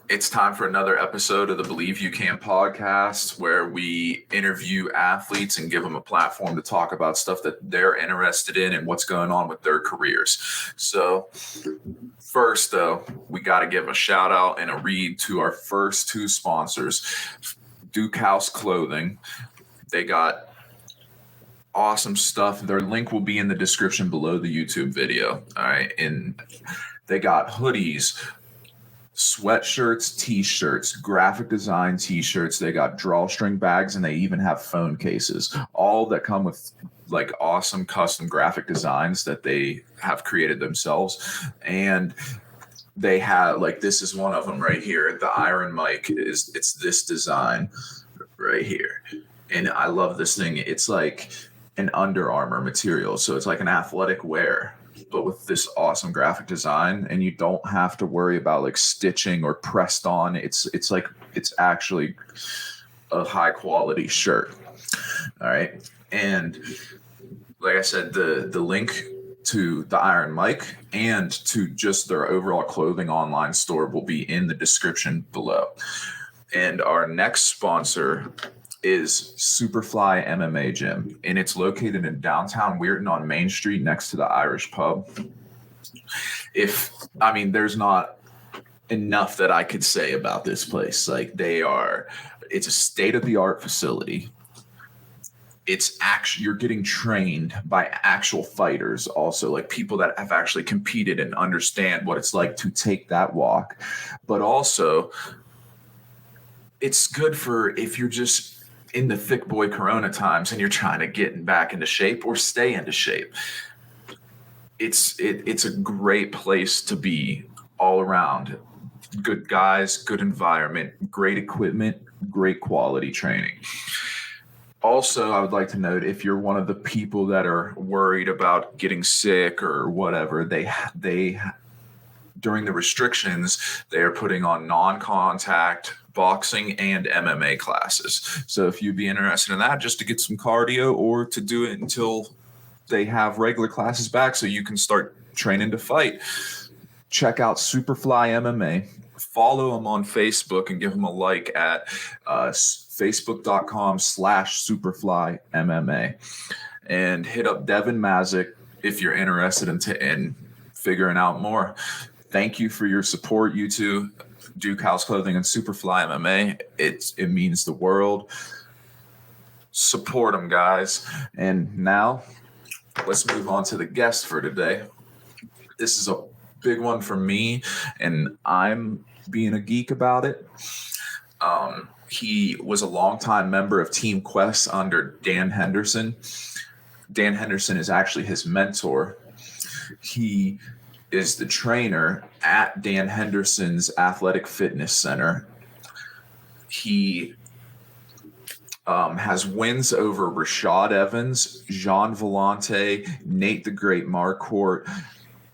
It's time for another episode of the Believe You Can podcast, where we interview athletes and give them a platform to talk about stuff that they're interested in and what's going on with their careers. So first, though, we got to give a shout out and a read to our first two sponsors, DUKEHOUSE Clothing. They got awesome stuff. Their link will be in the description below the YouTube video. All right. And they got hoodies, sweatshirts, t-shirts, graphic design t-shirts. They got drawstring bags, and they even have phone cases, all that come with like awesome custom graphic designs that they have created themselves. And they have, like, this is one of them right here. The Iron Mike it's this design right here. And I love this thing. It's like an Under Armour material. So it's like an athletic wear, but with this awesome graphic design, and you don't have to worry about like stitching or pressed on. It's actually a high quality shirt. All right. And like I said, the link to the Iron Mike and to just their overall clothing online store will be in the description below. And our next sponsor is SUPERFLY MMA Gym, and it's located in downtown Weirton on Main Street next to the Irish Pub. There's not enough that I could say about this place. Like, it's a state-of-the-art facility. You're getting trained by actual fighters also, like people that have actually competed and understand what it's like to take that walk. But also, it's good for if you're just in the thick boy Corona times and you're trying to get back into shape or stay into shape. It's a great place to be all around. Good guys, good environment, great equipment, great quality training. Also, I would like to note, if you're one of the people that are worried about getting sick or whatever, they during the restrictions, they are putting on non-contact boxing and MMA classes. So if you'd be interested in that, just to get some cardio or to do it until they have regular classes back so you can start training to fight, check out SUPERFLY MMA. Follow them on Facebook and give them a like at facebook.com/SUPERFLY MMA. And hit up Devin Mazik if you're interested in figuring out more. Thank you for your support, you two, DUKEHOUSE Clothing and SUPERFLY MMA. It means the world. Support them, guys. And now let's move on to the guest for today. This is a big one for me, and I'm being a geek about it. He was a longtime member of Team Quest under Dan Henderson. Dan Henderson is actually his mentor. He is the trainer at Dan Henderson's Athletic Fitness Center. He has wins over Rashad Evans, Jean Vellante, Nate the Great Marquardt,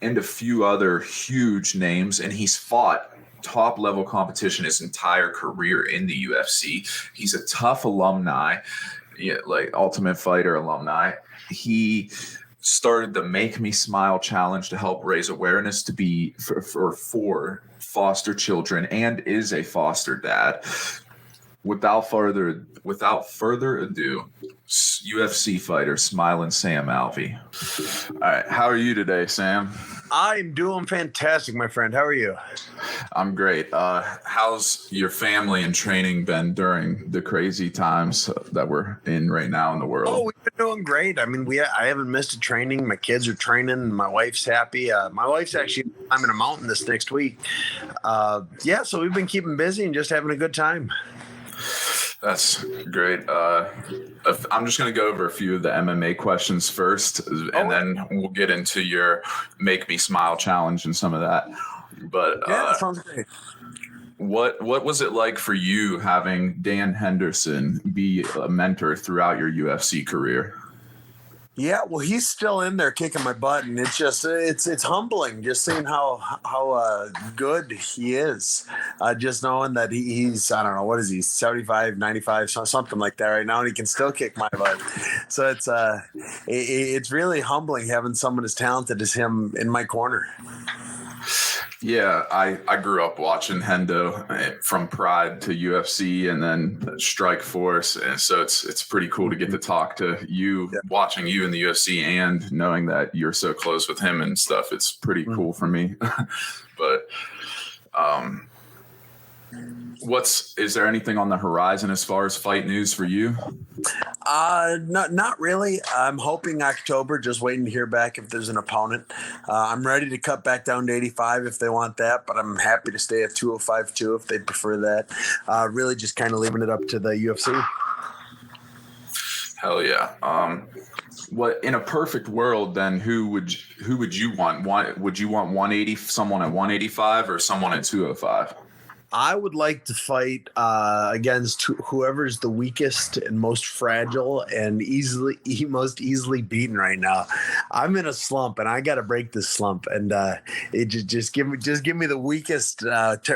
and a few other huge names. And he's fought top level competition his entire career in the UFC. He's a tough alumni, like Ultimate Fighter alumni. He started the Make Me Smile challenge to help raise awareness to be for foster children, and is a foster dad. Without further ado, UFC fighter Smiling Sam Alvey. All right, how are you today, Sam? I'm doing fantastic, my friend. How are you? I'm great. How's your family and training been during the crazy times that we're in right now in the world? Oh, we've been doing great. I mean, I haven't missed a training. My kids are training. My wife's happy. My wife's actually climbing a mountain this next week. So we've been keeping busy and just having a good time. That's great. I'm just going to go over a few of the MMA questions first, and then we'll get into your Make Me Smile challenge and some of that. But that sounds great. What was it like for you having Dan Henderson be a mentor throughout your UFC career? Yeah, well, he's still in there kicking my butt, and it's just it's humbling just seeing how good he is. Just knowing that he's, I don't know, what is he, 75, 95, something like that right now, and he can still kick my butt. So it's really humbling having someone as talented as him in my corner. Yeah, I grew up watching Hendo from Pride to UFC and then Strike Force, and so it's pretty cool to get to talk to you, Yeah. watching you in the UFC and knowing that you're so close with him and stuff. It's pretty cool for me. But is there anything on the horizon as far as fight news for you? Not really. I'm hoping October, just waiting to hear back if there's an opponent. I'm ready to cut back down to 85 if they want that, but I'm happy to stay at 205 too if they prefer that. Really just kind of leaving it up to the UFC. Hell yeah. What in a perfect world then who would you want? Would you want 180 someone at 185 or someone at 205? I would like to fight against whoever's the weakest and most fragile and most easily beaten right now. I'm in a slump and I got to break this slump. And it just give me the weakest,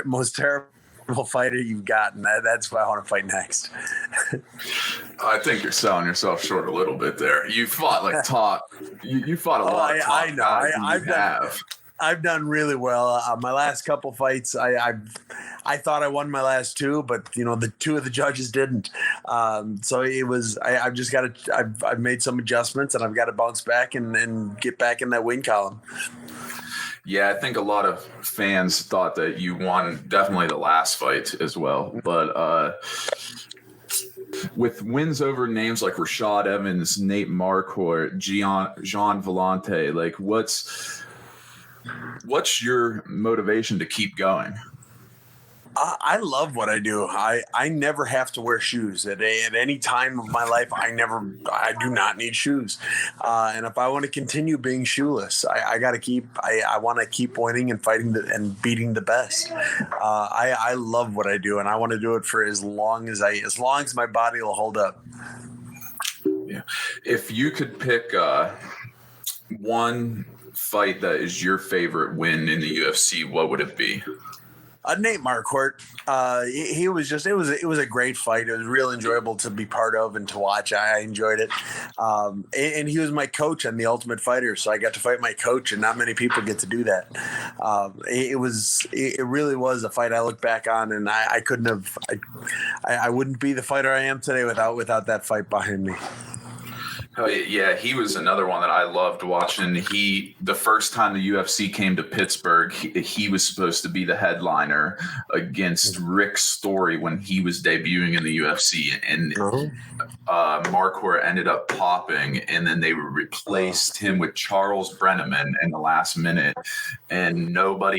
most terrible fighter you've got, and that's what I want to fight next. I think you're selling yourself short a little bit there. You fought like top. You fought a lot of top I know. guys. I've done really well. My last couple fights, I thought I won my last two, but the two of the judges didn't. So it was. I've just got to. I've made some adjustments, and I've got to bounce back and get back in that win column. Yeah, I think a lot of fans thought that you won definitely the last fight as well, but with wins over names like Rashad Evans, Nate Marquardt, Jean Vellante, like what's your motivation to keep going? I love what I do. I never have to wear shoes at any time of my life. I do not need shoes. And if I want to continue being shoeless, I got to keep. I want to keep winning and fighting and beating the best. I love what I do, and I want to do it for as long as my body will hold up. Yeah. If you could pick one fight that is your favorite win in the UFC, what would it be? Nate Marquardt. He was just. It was a great fight. It was real enjoyable to be part of and to watch. I enjoyed it. And he was my coach on The Ultimate Fighter, so I got to fight my coach, and not many people get to do that. It really was a fight I look back on, and I couldn't have. I wouldn't be the fighter I am today without that fight behind me. Oh, yeah, he was another one that I loved watching. The first time the UFC came to Pittsburgh, he was supposed to be the headliner against Rick Story when he was debuting in the UFC, and Marquardt ended up popping, and then they replaced him with Charles Brenneman in the last minute, and nobody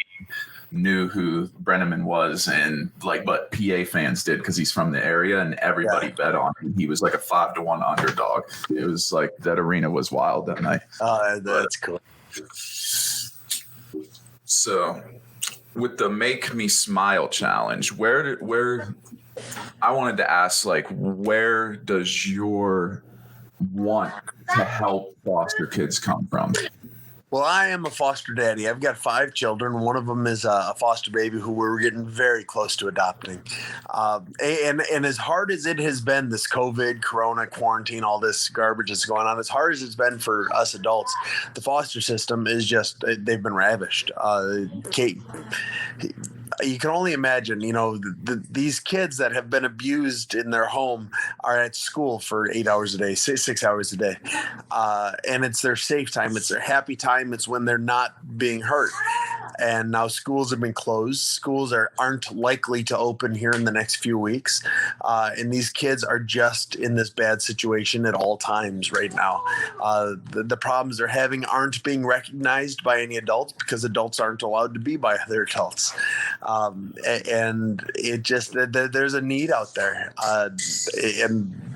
knew who Brenneman was, and but PA fans did because he's from the area, and everybody bet on him. He was like a 5-1 underdog. It was like that arena was wild that night. That's cool. So with the Make Me Smile challenge, where I wanted to ask, where does your want to help foster kids come from? Well, I am a foster daddy. I've got 5 children. One of them is a foster baby who we're getting very close to adopting. And as hard as it has been, this COVID, Corona, quarantine, all this garbage that's going on, as hard as it's been for us adults, the foster system is just, they've been ravished. You can only imagine, these kids that have been abused in their home are at school for 8 hours a day, 6 hours a day. And it's their safe time. It's their happy time. It's when they're not being hurt. And now schools have been closed. Schools aren't likely to open here in the next few weeks. And these kids are just in this bad situation at all times right now. The problems they're having aren't being recognized by any adults because adults aren't allowed to be by other adults. And it just, there's a need out there. And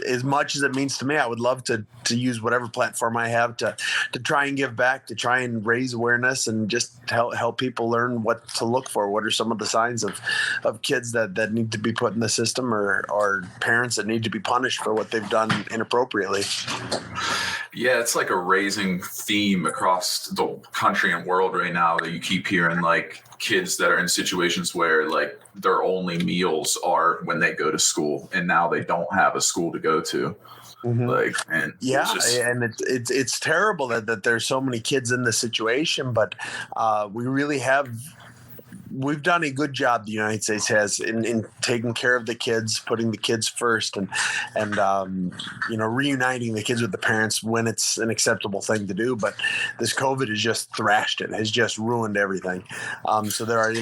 as much as it means to me, I would love to use whatever platform I have to try and give back, to try and raise awareness and just help people learn what to look for. What are some of the signs of kids that need to be put in the system, or parents that need to be punished for what they've done inappropriately? Yeah, it's like a raising theme across the country and world right now that you keep hearing, kids that are in situations where their only meals are when they go to school, and now they don't have a school to go to. Like, and yeah, and it's terrible that there's so many kids in this situation, but we really we've done a good job. The United States has in taking care of the kids, putting the kids first, and reuniting the kids with the parents when it's an acceptable thing to do. But this COVID has just thrashed it, has just ruined everything. So there are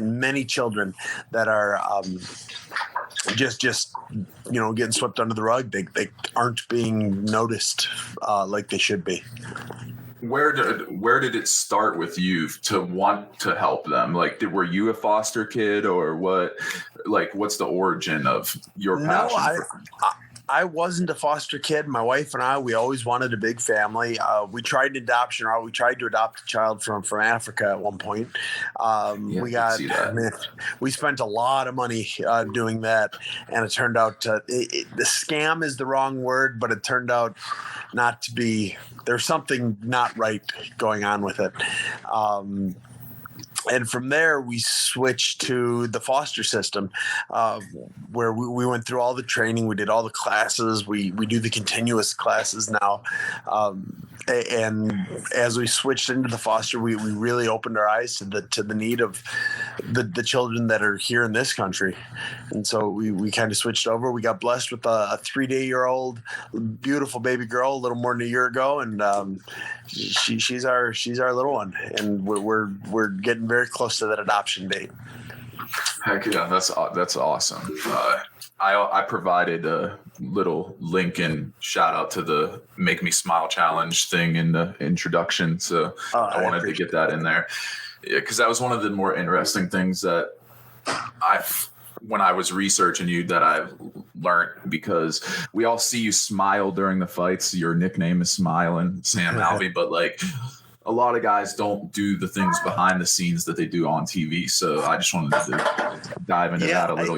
many children that are just getting swept under the rug. They aren't being noticed like they should be. Where did it start with you to want to help them? Like, were you a foster kid, or what? Like, what's the origin of your passion? I wasn't a foster kid. My wife and I, we always wanted a big family. We tried adoption, or we tried to adopt a child from Africa at one point. We spent a lot of money doing that, and it turned out the scam is the wrong word, but it turned out not to be. There's something not right going on with it. And from there, we switched to the foster system, where we went through all the training. We did all the classes. We do the continuous classes now. And as we switched into the foster, we really opened our eyes to the need of the children that are here in this country. And so we kind of switched over. We got blessed with a 3-day-old beautiful baby girl a little more than a year ago, and she's our little one, and we're getting very close to that adoption date. Heck yeah, that's awesome. I provided a little link and shout out to the Make Me Smile challenge thing in the introduction, so I wanted to get that in there. Yeah, because that was one of the more interesting things that when I was researching you, that I've learned, because we all see you smile during the fights. Your nickname is Smiling Sam Alvey, but like a lot of guys don't do the things behind the scenes that they do on TV. So I just wanted to dive into that a little,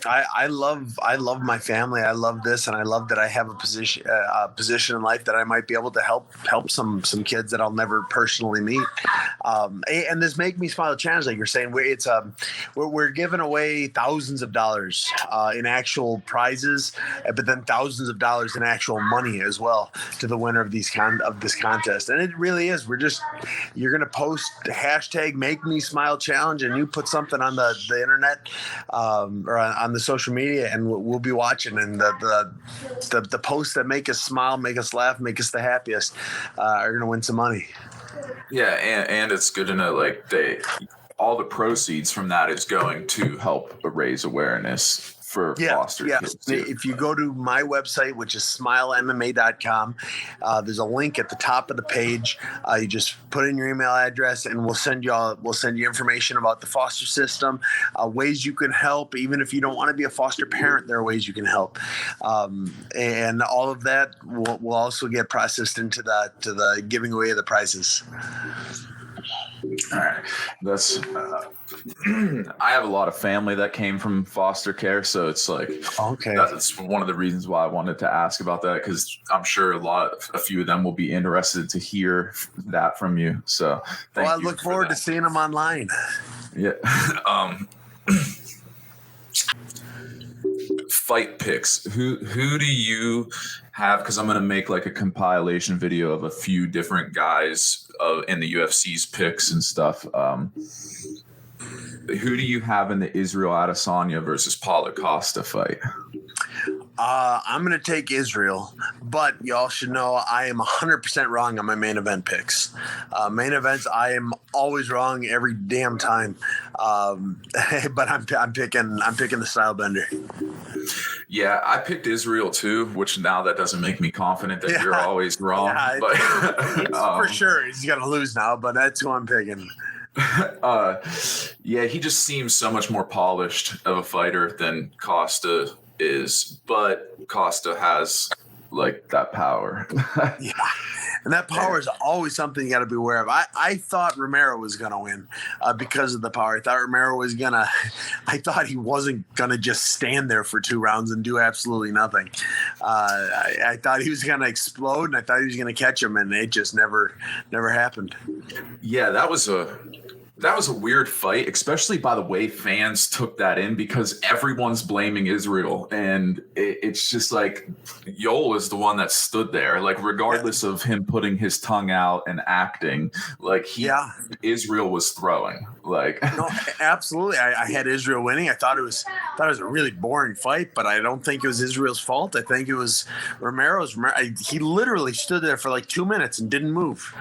I love my family. I love this, and I love that I have a position in life that I might be able to help some kids that I'll never personally meet. And this Make Me Smile challenge, like you're saying, we're giving away thousands of dollars in actual prizes, but then thousands of dollars in actual money as well to the winner of this contest. And it really is. You're gonna post hashtag Make Me Smile challenge, and you put something on the internet or on the social media, and we'll be watching. And the posts that make us smile, make us laugh, make us the happiest are going to win some money. Yeah, and it's good to know, like, all the proceeds from that is going to help raise awareness for foster kids too. If you go to my website, which is smilemma.com, there's a link at the top of the page. You just put in your email address, and we'll send you information about the foster system, ways you can help. Even if you don't want to be a foster parent, there are ways you can help, and all of that will also get processed into the giving away of the prizes. All right. That's I have a lot of family that came from foster care, so it's like, okay, that's one of the reasons why I wanted to ask about that, because I'm sure a few of them will be interested to hear that from you. So I look forward to seeing them online. Yeah. Fight picks. Who do you have? Because I'm going to make like a compilation video of a few different guys in the UFC's picks and stuff. Who do you have in the Israel Adesanya versus Paulo Costa fight? I'm going to take Israel, but y'all should know I am 100% wrong on my main event picks. Main events, I am always wrong every damn time. But I'm picking the style bender. Yeah, I picked Israel too, which now that doesn't make me confident that you're always wrong. Yeah, but for sure he's going to lose now, but that's who I'm picking. Yeah, he just seems so much more polished of a fighter than Costa is, but Costa has like that power. Yeah, and that power is always something you got to be aware of. I thought Romero was going to win because of the power. I thought he wasn't going to just stand there for 2 rounds and do absolutely nothing. I thought he was going to explode, and I thought he was going to catch him, and it just never happened. Yeah, that that was a weird fight, especially by the way fans took that in, because everyone's blaming Israel. And it's just like Yoel is the one that stood there, like regardless of him putting his tongue out and acting, like Israel was throwing. Like no, absolutely. I had Israel winning. I thought it was a really boring fight, but I don't think it was Israel's fault. I think it was Romero's. He literally stood there for like 2 minutes and didn't move.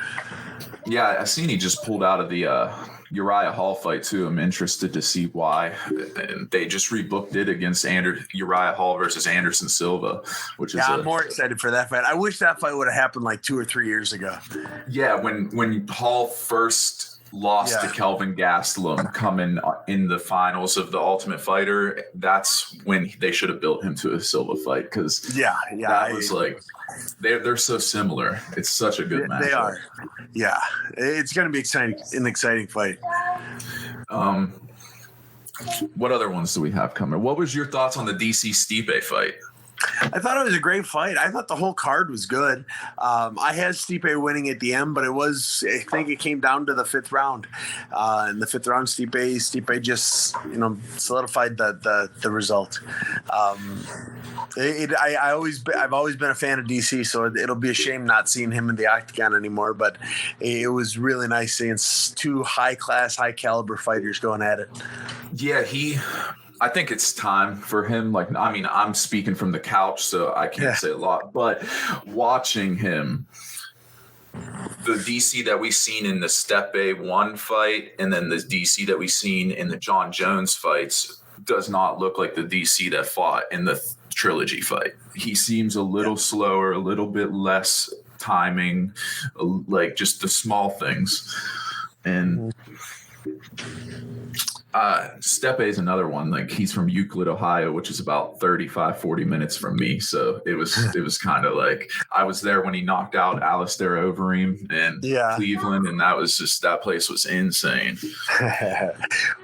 Yeah, I seen he just pulled out of the Uriah Hall fight too. I'm interested to see why. And they just rebooked it against Uriah Hall versus Anderson Silva, which is I'm more excited for that fight. I wish that fight would have happened like 2 or 3 years ago. Yeah, when Hall first lost to Kelvin Gastelum coming in the finals of the Ultimate Fighter, that's when they should have built him to a Silva fight, because that was like they're so similar. It's such a good match. They are. Yeah, it's going to be an exciting fight. What other ones do we have coming? What was your thoughts on the DC Stipe fight? I thought it was a great fight. I thought the whole card was good. I had Stipe winning at the end, but I think it came down to the 5th round. In the 5th round, Stipe just, solidified the result. I've always been a fan of DC, so it'll be a shame not seeing him in the octagon anymore. But it was really nice seeing 2 high-class, high-caliber fighters going at it. Yeah, I think it's time for him. Like, I mean, I'm speaking from the couch, so I can't say a lot, but watching him, the DC that we've seen in the Stipe 1 fight and then the DC that we've seen in the John Jones fights does not look like the DC that fought in the trilogy fight. He seems a little slower, a little bit less timing, like just the small things. And Stipe is another one. Like, he's from Euclid, Ohio, which is about 35-40 minutes from me. So it was kind of like I was there when he knocked out Alistair Overeem in Cleveland, and that place was insane.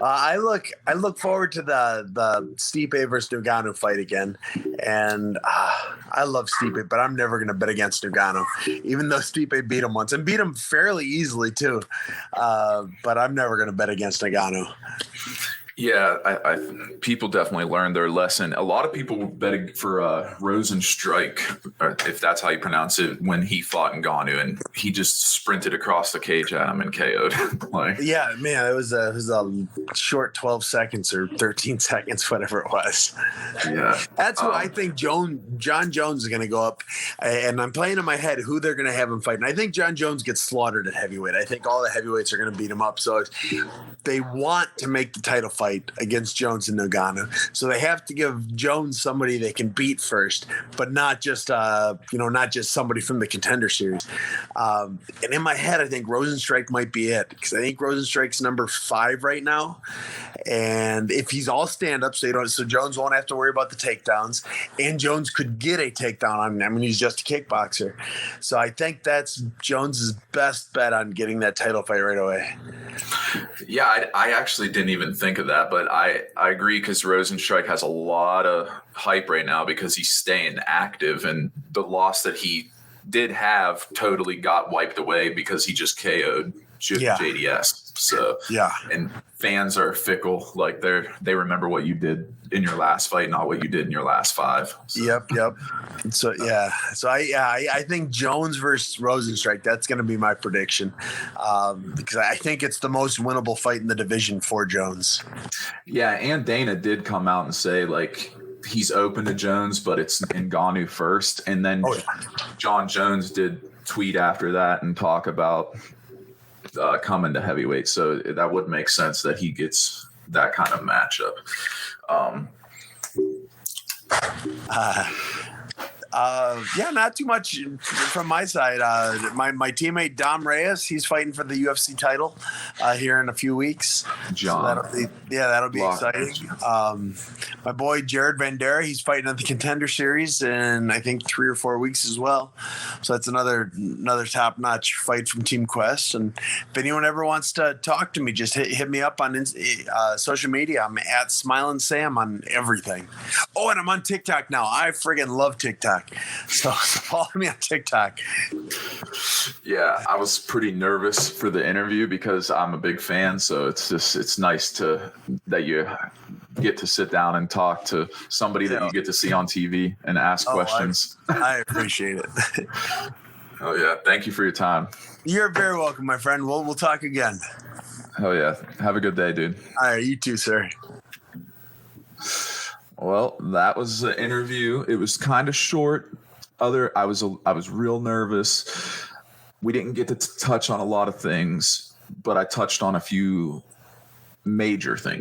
I look forward to the Stipe versus Ngannou fight again, and I love Stipe, but I'm never going to bet against Ngannou, even though Stipe beat him once and beat him fairly easily too. But I'm never going to bet against Ngannou. Yeah, I people definitely learned their lesson. A lot of people were betting for Rosenstrike, if that's how you pronounce it, when he fought Ngannou, and he just sprinted across the cage at him and KO'd. Yeah, man, it was a short 12 seconds or 13 seconds, whatever it was. Yeah, that's what I think. John Jones is going to go up, and I'm playing in my head who they're going to have him fight. And I think John Jones gets slaughtered at heavyweight. I think all the heavyweights are going to beat him up. So they want to make the title fight against Jones and Ngannou, so they have to give Jones somebody they can beat first, but not just somebody from the Contender Series. And in my head, I think Rosenstrike might be it, because I think Rosenstrike's number 5 right now, and if he's all stand up, so Jones won't have to worry about the takedowns, and Jones could get a takedown on him. I mean, he's just a kickboxer, so I think that's Jones's best bet on getting that title fight right away. Yeah, I actually didn't even think of that, but I agree, because Rosenstrike has a lot of hype right now because he's staying active, and the loss that he did have totally got wiped away because he just KO'd JDS. So and fans are fickle. Like they remember what you did in your last fight, not what you did in your last 5. So. Yep. So I think Jones versus Rosenstrike, that's going to be my prediction, because I think it's the most winnable fight in the division for Jones. Yeah, and Dana did come out and say, like, he's open to Jones, but it's Ngannou first, and then John Jones did tweet after that and talk about coming to heavyweight, so that would make sense that he gets that kind of matchup. Not too much from my side. My teammate Dom Reyes, he's fighting for the UFC title here in a few weeks. John, so that'll be exciting. My boy Jared Vandera, he's fighting on the Contender Series in, I think, 3 or 4 weeks as well. So that's another top-notch fight from Team Quest. And if anyone ever wants to talk to me, just hit me up on social media. I'm at Smilin' Sam on everything. Oh, and I'm on TikTok now. I friggin' love TikTok. TikTok. So follow me on TikTok. Yeah, I was pretty nervous for the interview because I'm a big fan. So it's nice that you get to sit down and talk to somebody that you get to see on TV and ask questions. I appreciate it. Oh yeah, thank you for your time. You're very welcome, my friend. We'll talk again. Oh yeah, have a good day, dude. All right, you too, sir. Well, that was the interview. It was kind of short. I was real nervous. We didn't get to touch on a lot of things, but I touched on a few major things.